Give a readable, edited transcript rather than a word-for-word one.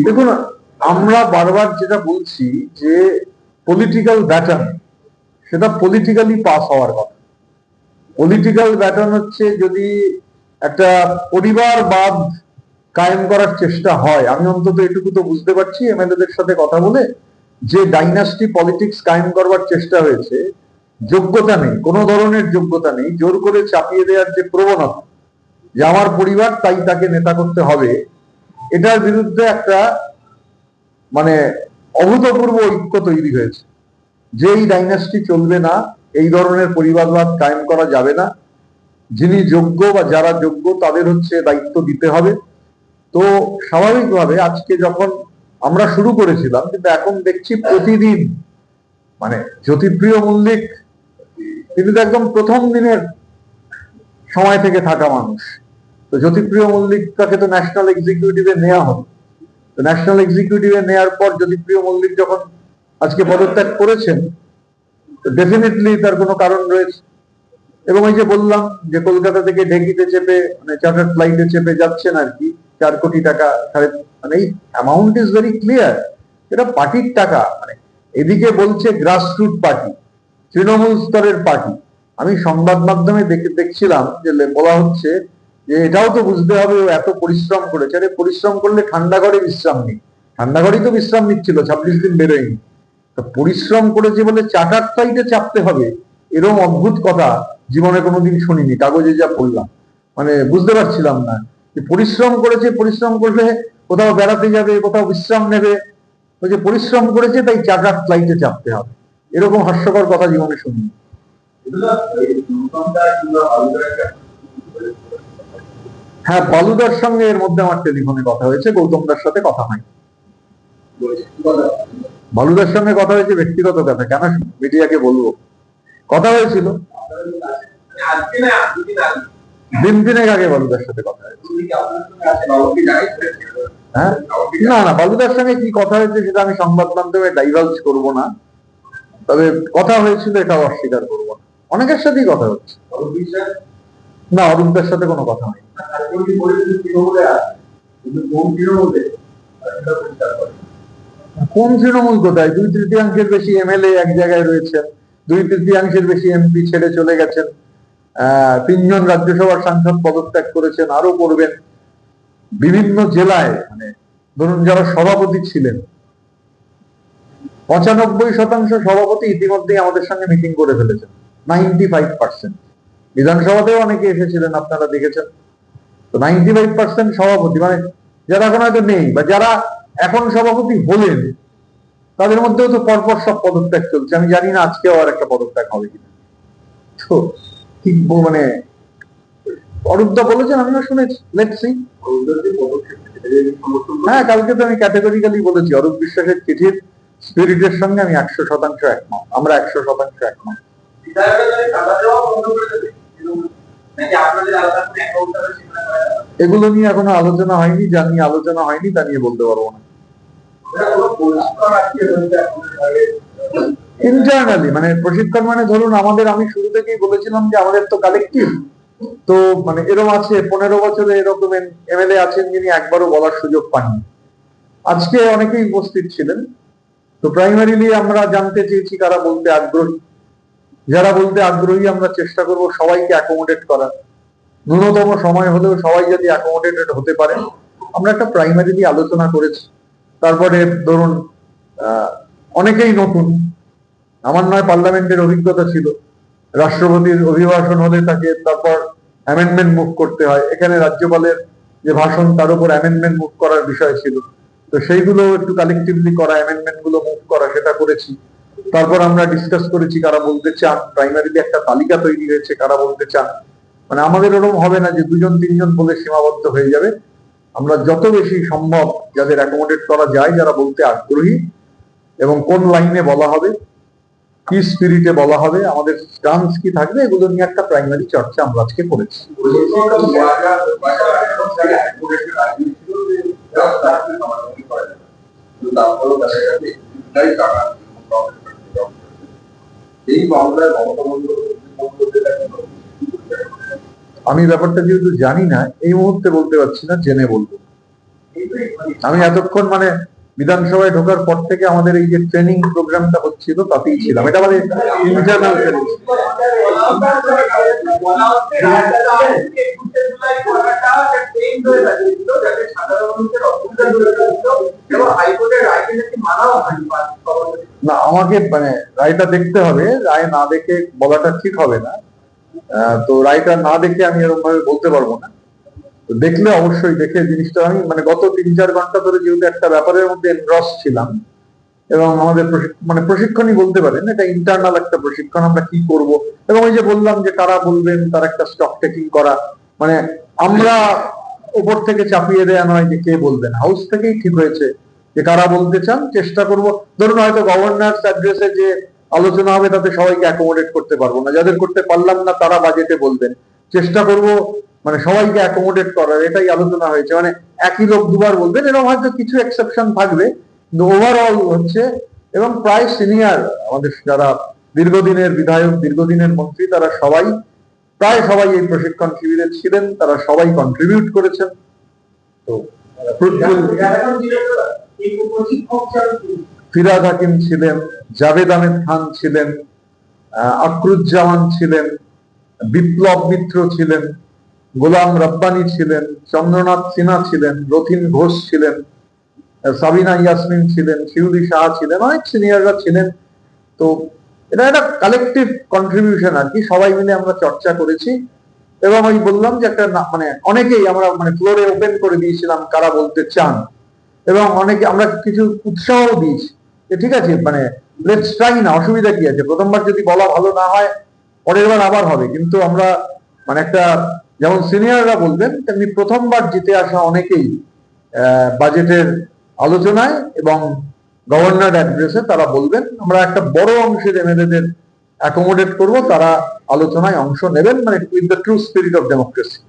দেখুন, আমরা বারবার যেটা বলছি যে পলিটিক্যাল ব্যাটন সেটা পলিটিক্যালি পাস হওয়ার কথা। পলিটিক্যাল ব্যাটন হচ্ছে যদি একটা পরিবারবাদ কায়েম করার চেষ্টা হয়, আমি অন্তত এটুকু তো বুঝতে পারছি এমএলএদের সাথে কথা বলে, যে ডাইনাস্টি পলিটিক্স কায়েম করবার চেষ্টা হয়েছে, যোগ্যতা নেই, কোনো ধরনের যোগ্যতা নেই, জোর করে চাপিয়ে দেওয়ার যে প্রবণতা যে আমার পরিবার তাই তাকে নেতা করতে হবে, এটার বিরুদ্ধে একটা মানে অভূতপূর্ব ঐক্য তৈরি হয়েছে যে এই ডাইনাস্টি চলবে না, এই ধরনের পরিবারবাদ কায়েম করা যাবে না, যিনি যোগ্য বা যারা যোগ্য তাদের হচ্ছে দায়িত্ব দিতে হবে। তো স্বাভাবিকভাবে আজকে যখন আমরা শুরু করেছিলাম, কিন্তু এখন দেখছি প্রতিদিন মানে জ্যোতিপ্রিয় মল্লিক তিনি তো একদম প্রথম দিনের সময় থেকে থাকা মানুষ। তো জ্যোতিপ্রিয় মল্লিককে তো ন্যাশনাল এক্সিকিউটিভে নেওয়া হলো। তো ন্যাশনাল এক্সিকিউটিভে নেওয়ার পর জ্যোতিপ্রিয় মল্লিক যখন আজকে পদত্যাগ করেছেন, তো ডেফিনেটলি তার কোনো কারণ রয়েছে। এবং এই যে বললাম যে কলকাতা থেকে ঢেকিতে চেপে মানে চার্টার ফ্লাইটে চেপে যাচ্ছেন আর কি 4 কোটি টাকা, মানে এই অ্যামাউন্ট ইজ ভেরি ক্লিয়ার, এটা পার্টির টাকা। মানে এদিকে বলছে গ্রাসরুট পার্টি, তৃণমূল স্তরের পার্টি। আমি সংবাদ মাধ্যমে দেখছিলাম যে বলা হচ্ছে যে এটাও তো বুঝতে হবে ও এত পরিশ্রম করেছে। আরে পরিশ্রম করলে ঠান্ডা ঘরে বিশ্রাম নেই, ঠান্ডা ঘরেই তো বিশ্রাম নিচ্ছিল, 26 দিন বেরোয়নি। পরিশ্রম করেছে বলে চার্টার ফ্লাইটে চাপতে হবে, এরকম অদ্ভুত কথা জীবনে কোনোদিন শুনিনি। কাগজে যা পড়লাম মানে বুঝতে পারছিলাম না যে পরিশ্রম করেছে, পরিশ্রম করলে কোথাও বেড়াতে যাবে, কোথাও বিশ্রাম নেবে, ওই যে পরিশ্রম করেছে তাই চার্টার ফ্লাইটে চাপতে হবে, এরকম হাস্যকর কথা জীবনে শুনিনি। হ্যাঁ, বালুদার সঙ্গে এর মধ্যে আমার টেলিফোনে কথা হয়েছে, গৌতমদার সাথে কথা হয়নি। বালুদার সঙ্গে কথা হয়েছে ব্যক্তিগত কথা, কেন মিডিয়াকে বলবো, কথা হয়েছিল দিন দিনের আগে বালুদার সাথে কথা হয়েছে। হ্যাঁ, না না, বালুদার সঙ্গে কি কথা হয়েছে সেটা আমি সংবাদ মাধ্যমে ডাইভালজ করব না, তবে কথা হয়েছিল এটাও অস্বীকার করবো না। অনেকের সাথেই কথা হচ্ছে। না, অরূপদার সাথে কোনো কথা নেই। কোন তৃণমূল কোথায়? 2/3 বেশি এমএলএ এক জায়গায় রয়েছেন, 2/3 বেশি এমপি ছেড়ে চলে গেছেন, 3 জন রাজ্যসভার সাংসদ পদত্যাগ করেছেন, আরো করবেন। বিভিন্ন জেলায় মানে ধরুন যারা সভাপতি ছিলেন, 95% সভাপতি ইতিমধ্যেই আমাদের সঙ্গে মিটিং করে ফেলেছেন, 95%। বিধানসভাতেও অনেকে এসেছিলেন, আপনারা দেখেছেন। তো 95% সভাপতি মানে যারা এখন হয়তো নেই বা যারা এখন সভাপতি হলেন, তাদের মধ্যেও তো পরপর সব পদত্যাগ চলছে। আমি জানি না আজকেও আর একটা পদত্যাগ হবে কিনা। তো ঠিক মানে অরূপদা বলেছেন, আমিও শুনেছি, লেটস সি। হ্যাঁ, কালকে তো আমি ক্যাটেগরিক্যালি বলেছি অরূপ বিশ্বাসের চিঠির স্পিরিটের সঙ্গে আমি 100% একমত, আমরা 100% একমত। এগুলো নিয়ে এখনো আলোচনা হয়নি, যা নিয়ে আলোচনা হয়নি তা নিয়ে বলতে পারবো না। ইন্টারনালি মানে প্রশিক্ষণ মানে ধরুন আমাদের, আমি শুরু থেকেই বলেছিলাম যে আমাদের তো কালেকটিভ, তো মানে এরকম আছে 15 বছরে এরকম এমএলএ আছেন যিনি একবারও বলার সুযোগ পাননি। আজকে অনেকেই উপস্থিত ছিলেন। তো প্রাইমারিলি আমরা জানতে চেয়েছি কারা বলতে আগ্রহী, যারা বলতে আগ্রহী আমরা চেষ্টা করব সবাইকে অ্যাকোমোডেট করার, ন্যূনতম সময় হলেও সবাই যদি অ্যাকোমোডেটেড হতে পারে। আমরা একটা প্রাইমারিলি আলোচনা করেছি। তারপরে ধরুন অনেকেই নতুন, আমার নয় পার্লামেন্টের অভিজ্ঞতা ছিল, রাষ্ট্রপতির অভিভাষণ হলে তাকে তারপর অ্যামেন্ডমেন্ট মুভ করতে হয়, এখানে রাজ্যপালের যে ভাষণ তার উপর অ্যামেন্ডমেন্ট মুভ করার বিষয় ছিল, তো সেইগুলো একটু কালেকটিভলি করা, অ্যামেন্ডমেন্ট গুলো মুভ করা, সেটা করেছি। তারপর আমরা ডিসকাস করেছি কারা বলতে চান, প্রাইমারিলি একটা তালিকা তৈরি হয়েছে কারা বলতে চান। মানে আমাদের ওরকম হবে না যে 2 জন 3 জন বলে সীমাবদ্ধ হয়ে যাবে, আমরা যত বেশি সম্ভব যাদের অ্যাকোমোডেট করা যায়, যারা বলতে আগ্রহী, এবং কোন লাইনে বলা হবে, কি স্পিরিটে বলা হবে, আমাদের স্টান্স কি থাকবে, এগুলো নিয়ে একটা প্রাইমারি চর্চা আমরা আজকে করেছি। আমি ব্যাপারটা যেহেতু জানি না, এই মুহূর্তে বলতে পারছি না, জেনে বলবো। আমি এতক্ষণ মানে বিধানসভায় ঢোকার পর থেকে আমাদের এই যে ট্রেনিং প্রোগ্রামটা হচ্ছিল তাতেই ছিলাম। এটা আমাদের ইন্টারনাল ট্রেনিং। না, আমাকে মানে রায়টা দেখতে হবে, রায় না দেখে বলাটা ঠিক হবে না। তো রায়টা না দেখে আমি এরকম ভাবে বলতে পারবো না। তো দেখলে অবশ্যই দেখে জিনিসটা আমি মানে গত 3-4 ঘন্টা ধরে যেহেতু একটা ব্যাপারের মধ্যে এনগ্রস ছিলাম, এবং আমাদের মানে প্রশিক্ষণই বলতে পারেন, এটা ইন্টারনাল একটা প্রশিক্ষণ, আমরা কি করব। এবং ওই যে বললাম যে কারা বলবেন, তার একটা স্টক টেকিং করা, মানে আমরা উপর থেকে চাপিয়ে দেয়া নয় যে কে বলবেন, হাউস থেকেই ঠিক হয়েছে যে কারা বলতে চান। চেষ্টা করব, ধরুন হয়তো গভর্নরস অ্যাড্রেসে যে আলোচনা হবে তাতে সবাইকে অ্যাকোমোডেট করতে পারবো না, যাদের করতে পারলাম না তারা বাজেটে বলবেন। চেষ্টা করব মানে সবাইকে অ্যাকোমোডেট করার, এটাই আলোচনা হয়েছে। মানে একই লোক দুবার বলবেন, এরকম হয়তো কিছু এক্সেপশন থাকবে, কিন্তু ওভারঅল হচ্ছে। এবং প্রায় সিনিয়র আমাদের যারা দীর্ঘদিনের বিধায়ক, দীর্ঘদিনের মন্ত্রী, তারা সবাই প্রায় সবাই এই প্রশিক্ষণ শিবিরে ছিলেন, তারা সবাই কন্ট্রিবিউট করেছেন। তো ফিরাদ হাকিম ছিলেন, জাভেদ আহমেদ খান ছিলেন, আকরুজ্জামান ছিলেন, বিপ্লব মিত্র ছিলেন, গোলাম রব্বানি ছিলেন, চন্দ্রনাথ সিনহা ছিলেন, রথিন ঘোষ ছিলেন, সাবিনা ইয়াসমিন ছিলেন, শিউলি শাহ ছিলেন, অনেক সিনিয়ররা ছিলেন। তো এটা একটা কালেকটিভ কন্ট্রিবিউশন আর কি, সবাই মিলে আমরা চর্চা করেছি। এবং আমি বললাম যে একটা মানে অনেকেই আমরা মানে ফ্লোরে ওপেন করে দিয়েছিলাম কারা বলতে চান, এবং অনেকে আমরা কিছু উৎসাহ দিয়েছি যে ঠিক আছে, মানে লেটস ট্রাই, না অসুবিধা কি আছে, প্রথমবার যদি বলা ভালো না হয় পরের বার আবার হবে। কিন্তু আমরা মানে একটা, যেমন সিনিয়ররা বলবেন তেমনি প্রথমবার জিতে আসা অনেকেই বাজেটের আলোচনায় এবং গভর্নর অ্যাড্রেসে তারা বলবেন। আমরা একটা বড় অংশের এমএলএদের অ্যাকোমোডেট করব, তারা আলোচনায় অংশ নেবেন, মানে with the true spirit of democracy.